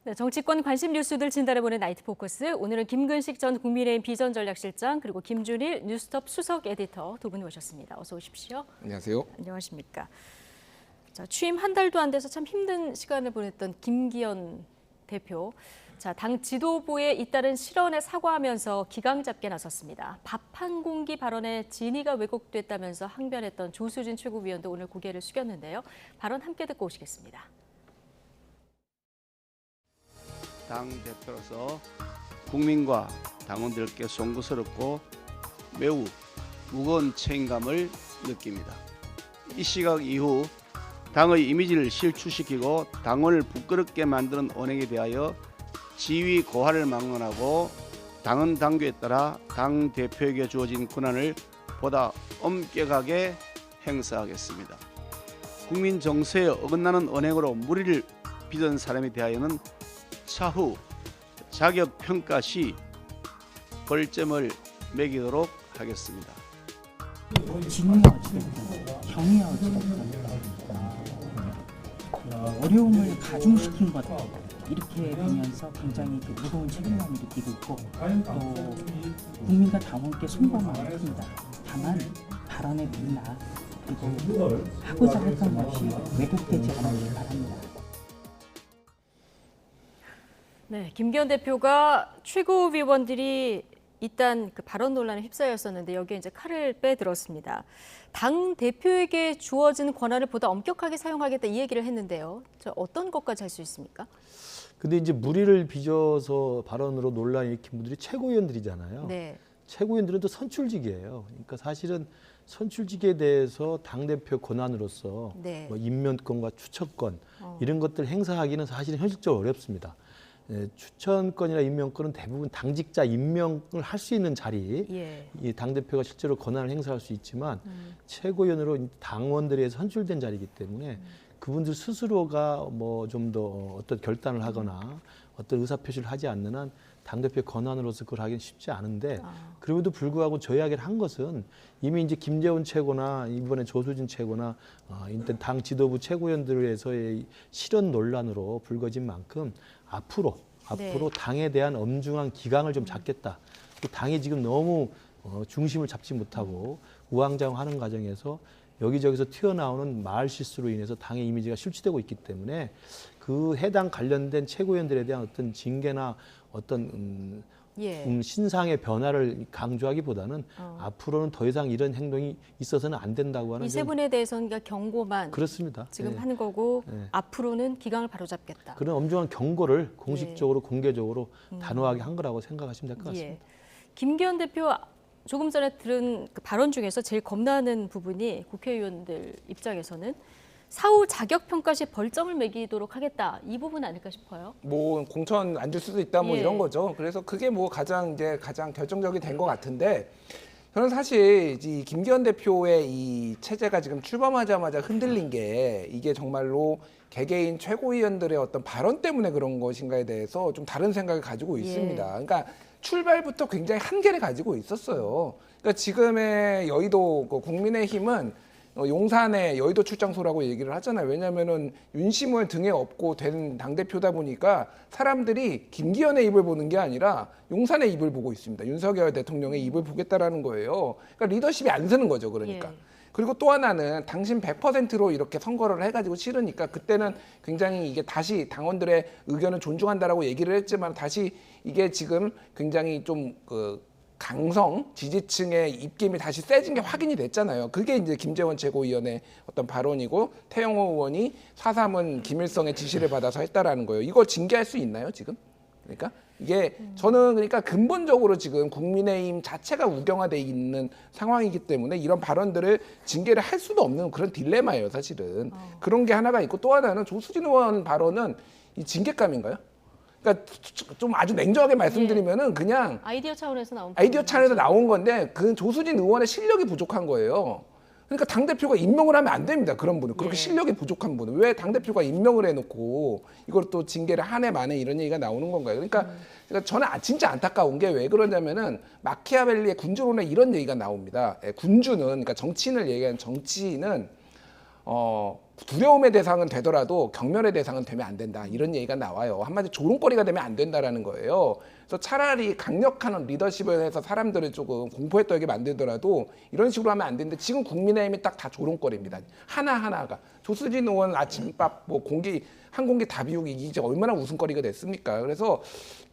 네, 정치권 관심 뉴스들 진단해보는 나이트 포커스. 오늘은 김근식 전 국민의힘 비전전략실장 그리고 김준일 뉴스톱 수석 에디터 두 분 모셨습니다. 어서 오십시오. 안녕하세요. 안녕하십니까. 자, 취임 한 달도 안 돼서 참 힘든 시간을 보냈던 김기현 대표. 자, 당 지도부에 잇따른 실언에 사과하면서 기강 잡게 나섰습니다. 밥 한 공기 발언에 진위가 왜곡됐다면서 항변했던 조수진 최고위원도 오늘 고개를 숙였는데요. 발언 함께 듣고 오시겠습니다. 당 대표로서 국민과 당원들께 송구스럽고 매우 무거운 책임감을 느낍니다. 이 시각 이후 당의 이미지를 실추시키고 당원을 부끄럽게 만드는 언행에 대하여 지위 고하를 막론하고 당헌 당규에 따라 당 대표에게 주어진 권한을 보다 엄격하게 행사하겠습니다. 국민 정서에 어긋나는 언행으로 무리를 빚은 사람에 대하여는 차후 자격 평가 시 벌점을 매기도록 하겠습니다. 진위어찌됐든 경위어찌됐든 어려움을 가중시킨 것 이렇게 되면서 굉장히 무거운 책임감을 느끼고 있고 또 국민과 당원께 송구한 마음이 큽니다. 다만 발언의 미나 그리고 하고자 했던 것이 왜곡되지 않았길 바랍니다. 네, 김기현 대표가 최고위원들이 일단 그 발언 논란에 휩싸였었는데 여기에 이제 칼을 빼들었습니다. 당 대표에게 주어진 권한을 보다 엄격하게 사용하겠다 이 얘기를 했는데요. 저 어떤 것까지 할 수 있습니까? 근데 이제 무리를 빚어서 발언으로 논란을 일으킨 분들이 최고위원들이잖아요. 네. 최고위원들은 또 선출직이에요. 그러니까 사실은 선출직에 대해서 당대표 권한으로서 네. 뭐 임명권과 추천권 이런 것들 행사하기는 사실은 현실적으로 어렵습니다. 예, 추천권이나 임명권은 대부분 당직자 임명을 할 수 있는 자리, 예. 이 당대표가 실제로 권한을 행사할 수 있지만 최고위원으로 당원들에 선출된 자리이기 때문에 그분들 스스로가 뭐 좀 더 어떤 결단을 하거나 어떤 의사표시를 하지 않는 한 당대표의 권한으로서 그걸 하기는 쉽지 않은데 그럼에도 불구하고 저 이야기를 한 것은 이미 이제 김재원 최고나 이번에 조수진 최고나 일단 당 지도부 최고위원들에서의 실언 논란으로 불거진 만큼 앞으로 네. 당에 대한 엄중한 기강을 좀 잡겠다. 당이 지금 너무 중심을 잡지 못하고 우왕좌왕하는 과정에서 여기저기서 튀어나오는 말 실수로 인해서 당의 이미지가 실추되고 있기 때문에 그 해당 관련된 최고위원들에 대한 어떤 징계나 어떤 예. 신상의 변화를 강조하기보다는 앞으로는 더 이상 이런 행동이 있어서는 안 된다고 하는 이 세 분에 대해서는 그러니까 경고만 그렇습니다. 지금 예. 하는 거고 예. 앞으로는 기강을 바로잡겠다. 그런 엄중한 경고를 공식적으로 공개적으로 단호하게 한 거라고 생각하시면 될 것 같습니다. 예. 김기현 대표 조금 전에 들은 그 발언 중에서 제일 겁나는 부분이 국회의원들 입장에서는 사후 자격평가 시 벌점을 매기도록 하겠다. 이 부분 아닐까 싶어요. 뭐 공천 안 줄 수도 있다 뭐 예. 이런 거죠. 그래서 그게 뭐 가장 결정적이 된 것 같은데 저는 사실 이 김기현 대표의 이 체제가 지금 출범하자마자 흔들린 게 이게 정말로 개개인 최고위원들의 어떤 발언 때문에 그런 것인가에 대해서 좀 다른 생각을 가지고 있습니다. 그러니까 출발부터 굉장히 한계를 가지고 있었어요. 그러니까 지금의 여의도 국민의힘은 용산의 여의도 출장소라고 얘기를 하잖아요. 왜냐하면은 윤심을 등에 업고 된 당대표다 보니까 사람들이 김기현의 입을 보는 게 아니라 용산의 입을 보고 있습니다. 윤석열 대통령의 입을 보겠다라는 거예요. 그러니까 리더십이 안 서는 거죠. 그러니까. 예. 그리고 또 하나는 당신 100%로 이렇게 선거를 해가지고 치르니까 그때는 굉장히 이게 다시 당원들의 의견을 존중한다라고 얘기를 했지만 다시 이게 지금 굉장히 좀 강성 지지층의 입김이 다시 세진 게 확인이 됐잖아요. 그게 이제 김재원 최고위원의 어떤 발언이고 태영호 의원이 4.3은 김일성의 지시를 받아서 했다라는 거예요. 이거 징계할 수 있나요, 지금? 그러니까 이게 저는 그러니까 근본적으로 지금 국민의힘 자체가 우경화돼 있는 상황이기 때문에 이런 발언들을 징계를 할 수도 없는 그런 딜레마예요, 사실은. 그런 게 하나가 있고 또 하나는 조수진 의원 발언은 이 징계감인가요? 그러니까 좀 아주 냉정하게 말씀드리면은 그냥 아이디어 차원에서 나온 아이디어 부분이죠. 차원에서 나온 건데 그 조수진 의원의 실력이 부족한 거예요. 그러니까 당대표가 임명을 하면 안 됩니다. 그런 분은. 그렇게 예. 실력이 부족한 분은. 왜 당대표가 임명을 해놓고 이걸 또 징계를 한 해 만에 이런 얘기가 나오는 건가요? 그러니까 저는 진짜 안타까운 게 왜 그러냐면은 마키아벨리의 군주론에 이런 얘기가 나옵니다. 군주는, 그러니까 정치인을 얘기하는 정치인은 두려움의 대상은 되더라도 경멸의 대상은 되면 안 된다. 이런 얘기가 나와요. 한마디로 조롱거리가 되면 안 된다라는 거예요. 그래서 차라리 강력한 리더십을 해서 사람들을 조금 공포에 떨게 만들더라도 이런 식으로 하면 안 되는데 지금 국민의힘이 딱 다 조롱거리입니다. 하나하나가. 조수진 의원 아침밥 뭐 한 공기 다 비우기 이게 얼마나 웃음거리가 됐습니까? 그래서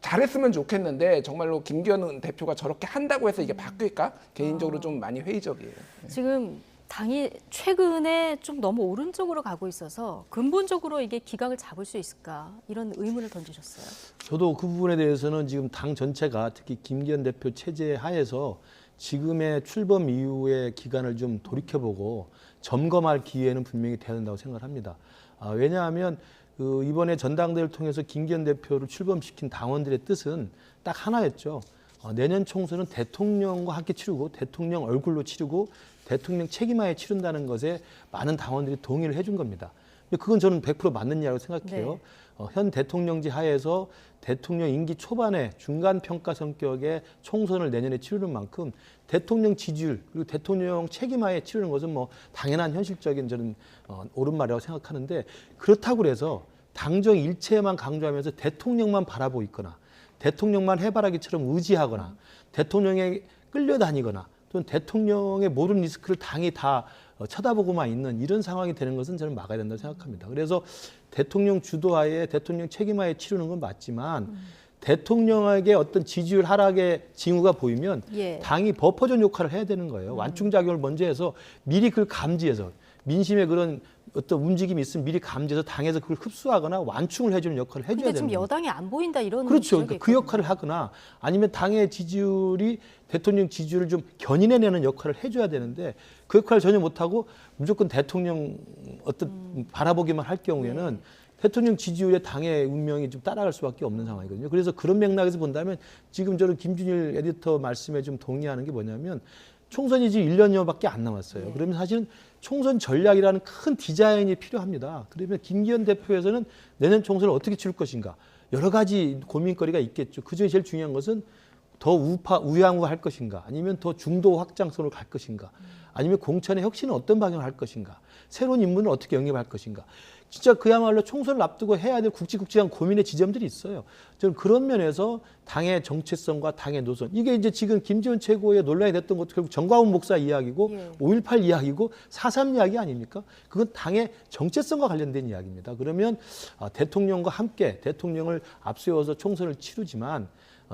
잘했으면 좋겠는데 정말로 김기현 대표가 저렇게 한다고 해서 이게 바뀔까? 개인적으로 좀 많이 회의적이에요. 지금 당이 최근에 좀 너무 오른쪽으로 가고 있어서 근본적으로 이게 기강을 잡을 수 있을까? 이런 의문을 던지셨어요. 저도 그 부분에 대해서는 지금 당 전체가 특히 김기현 대표 체제 하에서 지금의 출범 이후의 기간을 좀 돌이켜보고 점검할 기회는 분명히 돼야 된다고 생각을 합니다. 왜냐하면 이번에 전당대회를 통해서 김기현 대표를 출범시킨 당원들의 뜻은 딱 하나였죠. 내년 총선은 대통령과 함께 치르고 대통령 얼굴로 치르고 대통령 책임하에 치른다는 것에 많은 당원들이 동의를 해준 겁니다. 그건 저는 100% 맞는 이야기라고 생각해요. 네. 현 대통령제 하에서 대통령 임기 초반에 중간 평가 성격의 총선을 내년에 치르는 만큼 대통령 지지율 그리고 대통령 책임하에 치르는 것은 뭐 당연한 현실적인 저는 옳은 말이라고 생각하는데 그렇다고 해서 당정 일체만 강조하면서 대통령만 바라보고 있거나 대통령만 해바라기처럼 의지하거나 대통령에 끌려다니거나 또는 대통령의 모든 리스크를 당이 다 쳐다보고만 있는 이런 상황이 되는 것은 저는 막아야 된다고 생각합니다. 그래서 대통령 주도하에 대통령 책임하에 치르는 건 맞지만 대통령에게 어떤 지지율 하락의 징후가 보이면 예. 당이 버퍼존 역할을 해야 되는 거예요. 완충작용을 먼저 해서 미리 그걸 감지해서 민심의 그런 어떤 움직임이 있으면 미리 감지해서 당에서 그걸 흡수하거나 완충을 해주는 역할을 해줘야 근데 되는 지금 거예요. 여당이 안 보인다 이런 그렇죠. 지적이 그 있거든요. 역할을 하거나 아니면 당의 지지율이 대통령 지지율을 좀 견인해내는 역할을 해줘야 되는데 그 역할을 전혀 못하고 무조건 대통령 어떤 바라보기만 할 경우에는 대통령 지지율에 당의 운명이 좀 따라갈 수밖에 없는 상황이거든요. 그래서 그런 맥락에서 본다면 지금 저는 김준일 에디터 말씀에 좀 동의하는 게 뭐냐면 총선이 지금 1년여밖에 안 남았어요. 그러면 사실은 총선 전략이라는 큰 디자인이 필요합니다. 그러면 김기현 대표에서는 내년 총선을 어떻게 치를 것인가 여러 가지 고민거리가 있겠죠. 그중에 제일 중요한 것은 더 우양우 할 것인가 아니면 더 중도 확장성으로 갈 것인가 아니면 공천의 혁신은 어떤 방향을 할 것인가 새로운 인물은 어떻게 영입할 것인가 진짜 그야말로 총선을 앞두고 해야 될 굵직굵직한 고민의 지점들이 있어요. 저는 그런 면에서 당의 정체성과 당의 노선 이게 이제 지금 김지원 최고의 논란이 됐던 것도 결국 정광훈 목사 이야기고 5.18 이야기고 4.3 이야기 아닙니까? 그건 당의 정체성과 관련된 이야기입니다. 그러면 대통령과 함께 대통령을 앞세워서 총선을 치르지만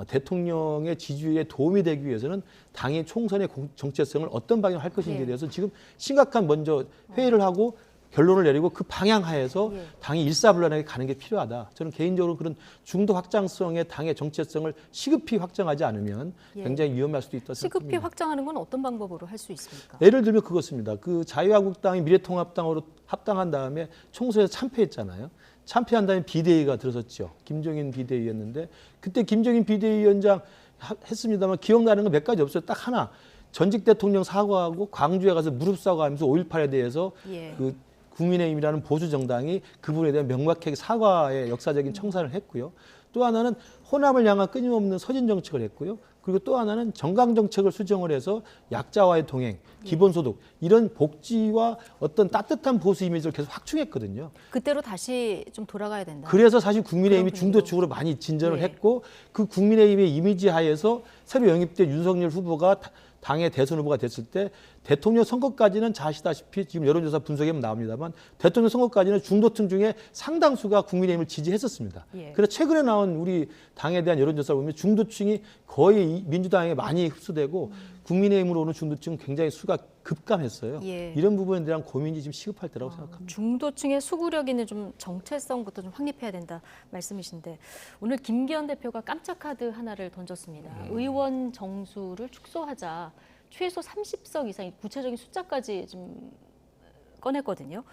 대통령의 지지율에 도움이 되기 위해서는 당의 총선의 정체성을 어떤 방향을 할 것인지에 대해서 지금 심각한 먼저 회의를 하고 결론을 내리고 그 방향 하에서 당이 일사불란하게 가는 게 필요하다. 저는 개인적으로 그런 중도 확장성의 당의 정체성을 시급히 확장하지 않으면 굉장히 위험할 수도 있다고 시급히 생각합니다. 확장하는 건 어떤 방법으로 할 수 있습니까? 예를 들면 그것입니다. 그 자유한국당이 미래통합당으로 합당한 다음에 총선에서 참패했잖아요. 참패한 다음에 비대위가 들어섰죠. 김종인 비대위였는데 그때 김종인 비대위원장 했습니다만 기억나는 건 몇 가지 없어요. 딱 하나. 전직 대통령 사과하고 광주에 가서 무릎 사과하면서 5.18에 대해서 그 국민의힘이라는 보수 정당이 그 부분에 대한 명확하게 사과의 역사적인 청산을 했고요. 또 하나는 호남을 향한 끊임없는 서진 정책을 했고요. 그리고 또 하나는 정강 정책을 수정을 해서 약자와의 동행, 기본소득 이런 복지와 어떤 따뜻한 보수 이미지를 계속 확충했거든요. 그때로 다시 좀 돌아가야 된다. 그래서 사실 국민의힘이 그런 중도 쪽으로 많이 진전을 예. 했고 그 국민의힘의 이미지 하에서 새로 영입된 윤석열 후보가 당의 대선 후보가 됐을 때 대통령 선거까지는 잘 아시다시피 지금 여론조사 분석에 나옵니다만 대통령 선거까지는 중도층 중에 상당수가 국민의힘을 지지했었습니다. 그래서 최근에 나온 우리 당에 대한 여론조사를 보면 중도층이 거의 민주당에 많이 흡수되고 국민의힘으로 오는 중도층은 굉장히 수가 급감했어요. 이런 부분에 대한 고민이 지금 시급할 때라고 생각합니다. 중도층의 수구력 있는 좀 정체성부터 좀 확립해야 된다 말씀이신데 오늘 김기현 대표가 깜짝 카드 하나를 던졌습니다. 의원 정수를 축소하자. 최소 30석 이상 구체적인 숫자까지 좀 꺼냈거든요.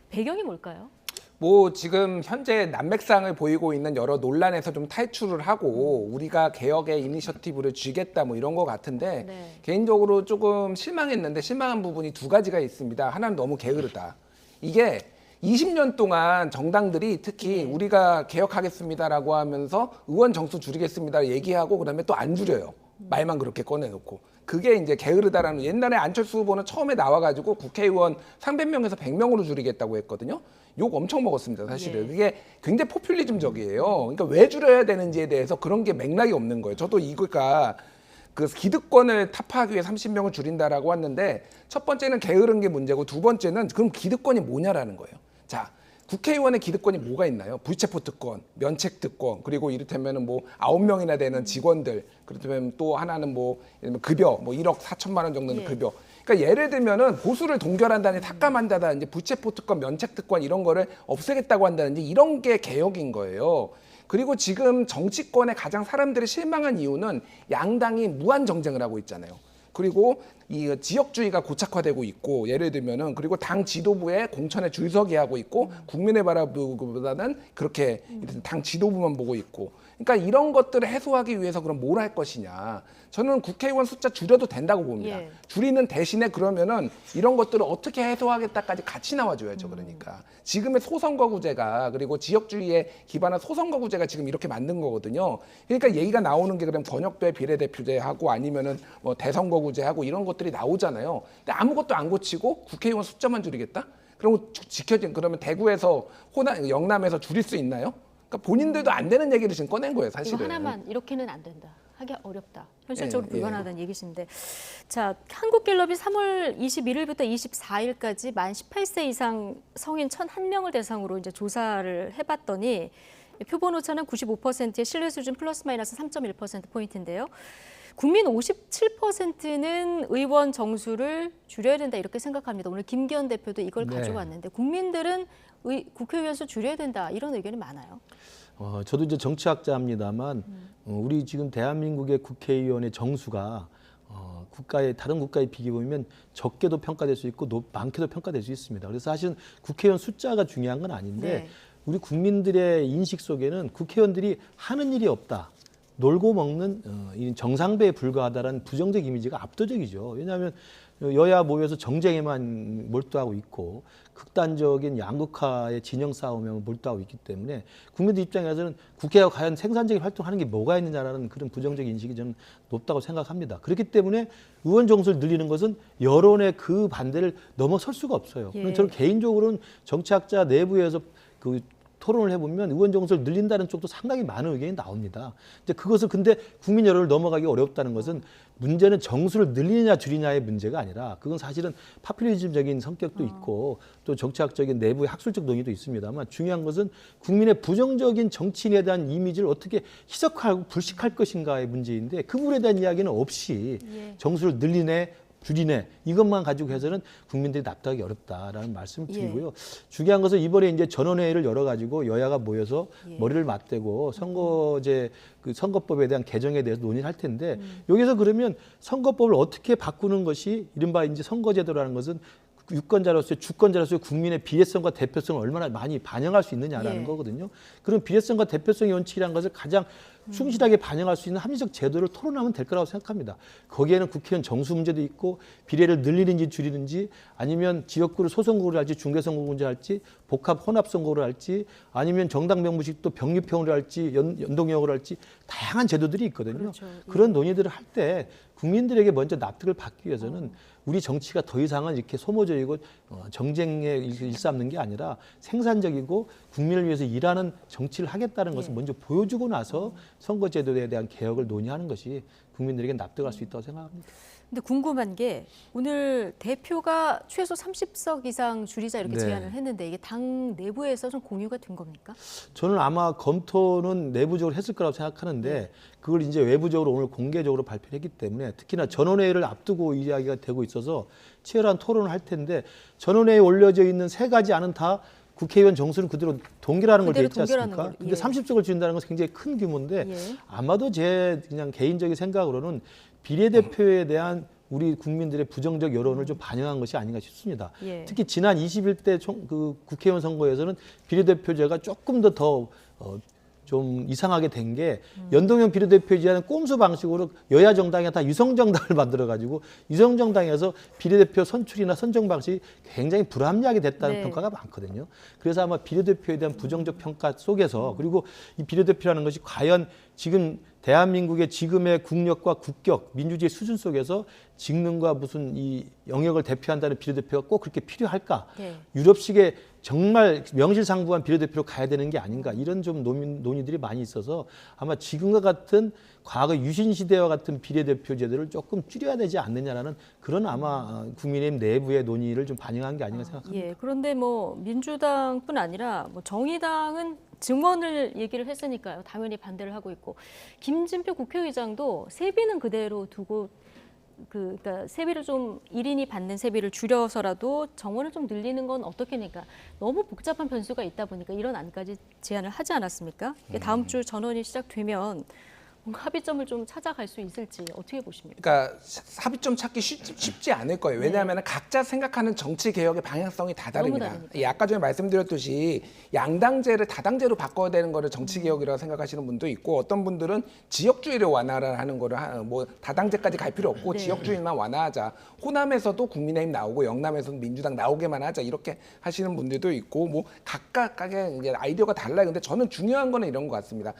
배경이 뭘까요? 뭐 지금 현재 난맥상을 보이고 있는 여러 논란에서 좀 탈출을 하고 우리가 개혁의 이니셔티브를 쥐겠다 뭐 이런 것 같은데 개인적으로 조금 실망했는데 실망한 부분이 두 가지가 있습니다. 하나는 너무 게으르다. 이게 20년 동안 정당들이 특히 우리가 개혁하겠습니다라고 하면서 의원 정수 줄이겠습니다 얘기하고 그다음에 또 안 줄여요. 말만 그렇게 꺼내놓고. 그게 이제 게으르다라는, 옛날에 안철수 후보는 처음에 나와가지고 국회의원 300명에서 100명으로 줄이겠다고 했거든요. 욕 엄청 먹었습니다, 사실은. 예. 그게 굉장히 포퓰리즘적이에요. 그러니까 왜 줄여야 되는지에 대해서 그런 게 맥락이 없는 거예요. 저도 이거가 그 기득권을 타파하기 위해 30명을 줄인다라고 했는데, 첫 번째는 게으른 게 문제고, 두 번째는 그럼 기득권이 뭐냐라는 거예요. 자, 국회의원의 기득권이 뭐가 있나요? 불체포 특권, 면책 특권, 그리고 이를테면은 뭐 9명이나 되는 직원들, 그렇다면 또 하나는 뭐 예를 들면 급여, 뭐 1억 4천만 원 정도는 예. 급여. 그러니까 예를 들면은 보수를 동결한다든지 삭감한다든지 불체포 특권, 면책 특권 이런 거를 없애겠다고 한다든지 이런 게 개혁인 거예요. 그리고 지금 정치권에 가장 사람들이 실망한 이유는 양당이 무한 정쟁을 하고 있잖아요. 그리고 이 지역주의가 고착화되고 있고, 예를 들면은 그리고 당 지도부에 공천에 줄 서게 하고 있고, 국민의 바라보기보다는 그렇게 당 지도부만 보고 있고, 그러니까 이런 것들을 해소하기 위해서 그럼 뭘 할 것이냐. 저는 국회의원 숫자 줄여도 된다고 봅니다. 예. 줄이는 대신에 그러면은 이런 것들을 어떻게 해소하겠다까지 같이 나와줘야죠. 그러니까 지금의 소선거구제가, 그리고 지역주의에 기반한 소선거구제가 지금 이렇게 만든 거거든요. 그러니까 얘기가 나오는 게 그럼 권역별 비례대표제하고 아니면은 뭐 대선거구제하고 이런 것들이 나오잖아요. 근데 아무것도 안 고치고 국회의원 숫자만 줄이겠다? 그럼 그러면 대구에서 영남에서 줄일 수 있나요? 그러니까 본인들도 안 되는 얘기를 지금 꺼낸 거예요, 사실은. 이거 하나만 이렇게는 안 된다. 하기 어렵다. 현실적으로 예, 불가능하다는 얘기신데. 자, 한국갤럽이 3월 21일부터 24일까지 만 18세 이상 성인 1,001명을 대상으로 이제 조사를 해봤더니 표본 오차는 95%의 신뢰 수준 플러스 마이너스 3.1%포인트인데요. 국민 57%는 의원 정수를 줄여야 된다 이렇게 생각합니다. 오늘 김기현 대표도 이걸 네. 가져왔는데, 국민들은 국회의원 수 줄여야 된다 이런 의견이 많아요. 저도 이제 정치학자입니다만 우리 지금 대한민국의 국회의원의 정수가 다른 국가에 비교해 보면 적게도 평가될 수 있고 많게도 평가될 수 있습니다. 그래서 사실은 국회의원 숫자가 중요한 건 아닌데 네. 우리 국민들의 인식 속에는 국회의원들이 하는 일이 없다. 놀고 먹는 정상배에 불과하다라는 부정적 이미지가 압도적이죠. 왜냐하면 여야 모여서 정쟁에만 몰두하고 있고 극단적인 양극화의 진영 싸움에 몰두하고 있기 때문에 국민들 입장에서는 국회가 과연 생산적인 활동하는 게 뭐가 있느냐라는 그런 부정적 인식이 저는 높다고 생각합니다. 그렇기 때문에 의원 정수를 늘리는 것은 여론의 그 반대를 넘어설 수가 없어요. 예. 저는 개인적으로는 정치학자 내부에서 그 토론을 해보면 의원 정수를 늘린다는 쪽도 상당히 많은 의견이 나옵니다. 이제 그것을 근데 국민 여론을 넘어가기 어렵다는 것은 문제는 정수를 늘리느냐 줄이냐의 문제가 아니라 그건 사실은 파퓰리즘적인 성격도 있고 또 정치학적인 내부의 학술적 논의도 있습니다만 중요한 것은 국민의 부정적인 정치인에 대한 이미지를 어떻게 희석하고 불식할 것인가의 문제인데 그 부분에 대한 이야기는 없이 예. 정수를 늘리네 줄이네 이것만 가지고 해서는 국민들이 납득하기 어렵다라는 말씀을 예. 드리고요. 중요한 것은 이번에 이제 전원회의를 열어가지고 여야가 모여서 예. 머리를 맞대고 선거제 그 선거법에 대한 개정에 대해서 논의를 할 텐데 여기서 그러면 선거법을 어떻게 바꾸는 것이 이른바 이제 선거제도라는 것은 유권자로서의 주권자로서의 국민의 비례성과 대표성을 얼마나 많이 반영할 수 있느냐라는 예. 거거든요. 그런 비례성과 대표성의 원칙이라는 것을 가장 충실하게 반영할 수 있는 합리적 제도를 토론하면 될 거라고 생각합니다. 거기에는 국회의원 정수 문제도 있고 비례를 늘리는지 줄이는지 아니면 지역구를 소선거구를 할지 중대선거구를 할지 복합 혼합선거구를 할지 아니면 정당 명부식도 병립형으로 할지 연동형으로 할지 다양한 제도들이 있거든요. 그렇죠. 그런 논의들을 할 때 국민들에게 먼저 납득을 받기 위해서는 우리 정치가 더 이상은 이렇게 소모적이고 정쟁에 일삼는 게 아니라 생산적이고 국민을 위해서 일하는 정치를 하겠다는 것을 먼저 보여주고 나서 선거제도에 대한 개혁을 논의하는 것이 국민들에게 납득할 수 있다고 생각합니다. 근데 궁금한 게 오늘 대표가 최소 30석 이상 줄이자 이렇게 네. 제안을 했는데 이게 당 내부에서 좀 공유가 된 겁니까? 저는 아마 검토는 내부적으로 했을 거라고 생각하는데 그걸 이제 외부적으로 오늘 공개적으로 발표를 했기 때문에 특히나 전원회의를 앞두고 이야기가 되고 있어서 치열한 토론을 할 텐데 전원회의에 올려져 있는 세 가지 안은 다 국회의원 정수는 그대로 동결하는 걸 돼 그대로 있지 동결하는 않습니까? 걸, 근데 예. 30석을 줄인다는 것은 굉장히 큰 규모인데 예. 아마도 제 그냥 개인적인 생각으로는 비례대표에 대한 우리 국민들의 부정적 여론을 좀 반영한 것이 아닌가 싶습니다. 예. 특히 지난 21대 그 국회의원 선거에서는 비례대표제가 조금 더 좀 이상하게 된 게 연동형 비례대표제는 꼼수 방식으로 여야 정당이 다 유성정당을 만들어가지고 유성정당에서 비례대표 선출이나 선정 방식이 굉장히 불합리하게 됐다는 네. 평가가 많거든요. 그래서 아마 비례대표에 대한 부정적 평가 속에서 그리고 이 비례대표라는 것이 과연 지금 대한민국의 지금의 국력과 국격, 민주주의 수준 속에서 직능과 무슨 이 영역을 대표한다는 비례대표가 꼭 그렇게 필요할까? 네. 유럽식의 정말 명실상부한 비례대표로 가야 되는 게 아닌가? 이런 좀 논의들이 많이 있어서 아마 지금과 같은 과거 유신시대와 같은 비례대표 제도를 조금 줄여야 되지 않느냐라는 그런 아마 국민의힘 내부의 논의를 좀 반영한 게 아닌가 생각합니다. 예, 그런데 뭐 민주당뿐 아니라 뭐 정의당은 증원을 얘기를 했으니까요. 당연히 반대를 하고 있고 김진표 국회의장도 세비는 그대로 두고 그러니까 세비를 좀 1인이 받는 세비를 줄여서라도 정원을 좀 늘리는 건 어떻게니까 너무 복잡한 변수가 있다 보니까 이런 안까지 제안을 하지 않았습니까? 다음 주 전원이 시작되면 뭔가 합의점을 좀 찾아갈 수 있을지 어떻게 보십니까? 그러니까 합의점 찾기 쉽지 않을 거예요. 왜냐하면 각자 생각하는 정치 개혁의 방향성이 다 다릅니다. 다르니까. 예, 아까 전에 말씀드렸듯이 양당제를 다당제로 바꿔야 되는 거를 정치 개혁이라고 생각하시는 분도 있고 어떤 분들은 지역주의를 완화를 하는 거를 뭐 다당제까지 갈 필요 없고 네. 지역주의만 완화하자. 호남에서도 국민의힘 나오고 영남에서도 민주당 나오게만 하자 이렇게 하시는 분들도 있고 뭐 각각의 이제 아이디어가 달라요. 근데 저는 중요한 거는 이런 것 같습니다.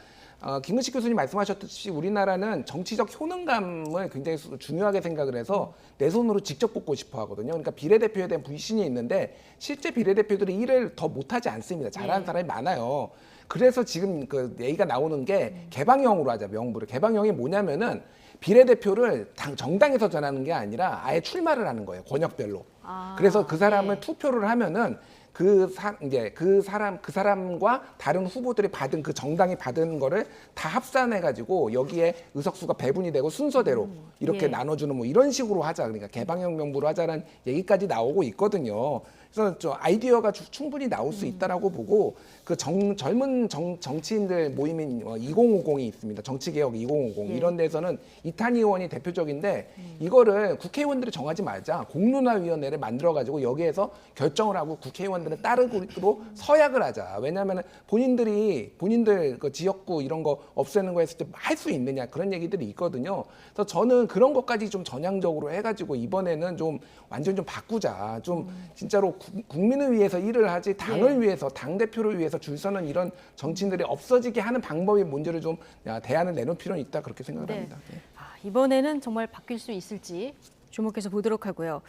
김은식 교수님 말씀하셨듯이 우리나라는 정치적 효능감을 굉장히 중요하게 생각을 해서 내 손으로 직접 뽑고 싶어 하거든요. 그러니까 비례대표에 대한 불신이 있는데 실제 비례대표들이 일을 더 못하지 않습니다. 잘하는 네. 사람이 많아요. 그래서 지금 그 얘기가 나오는 게 개방형으로 하자, 명부를. 개방형이 뭐냐면은 비례대표를 정당에서 전하는 게 아니라 아예 출마를 하는 거예요. 권역별로. 그래서 그 사람을 네. 투표를 하면은 이제 그 사람과 다른 후보들이 받은 그 정당이 받은 거를 다 합산해 가지고 여기에 의석수가 배분이 되고 순서대로 이렇게 예. 나눠주는 뭐 이런 식으로 하자. 그러니까 개방형 명부로 하자는 얘기까지 나오고 있거든요. 그래서 좀 아이디어가 충분히 나올 수 있다라고 보고 그 젊은 정치인들 모임인 2050이 있습니다. 정치개혁 2050 예. 이런 데서는 이탄희 의원이 대표적인데 이거를 국회의원들이 정하지 말자. 공론화위원회를 만들어 가지고 여기에서 결정을 하고 국회의원들은 따르고 서약을 하자. 왜냐하면 본인들 그 지역구 이런 거 없애는 거 했을 때 할 수 있느냐 그런 얘기들이 있거든요. 그래서 저는 그런 것까지 좀 전향적으로 해가지고 이번에는 좀 완전 좀 바꾸자. 좀 진짜로 국민을 위해서 일을 하지 당을 위해서 당 대표를 위해서 줄 서는 이런 정치인들이 없어지게 하는 방법이 뭔지를 좀 대안을 내놓을 필요는 있다 그렇게 생각을 네. 합니다. 네. 이번에는 정말 바뀔 수 있을지 주목해서 보도록 하고요.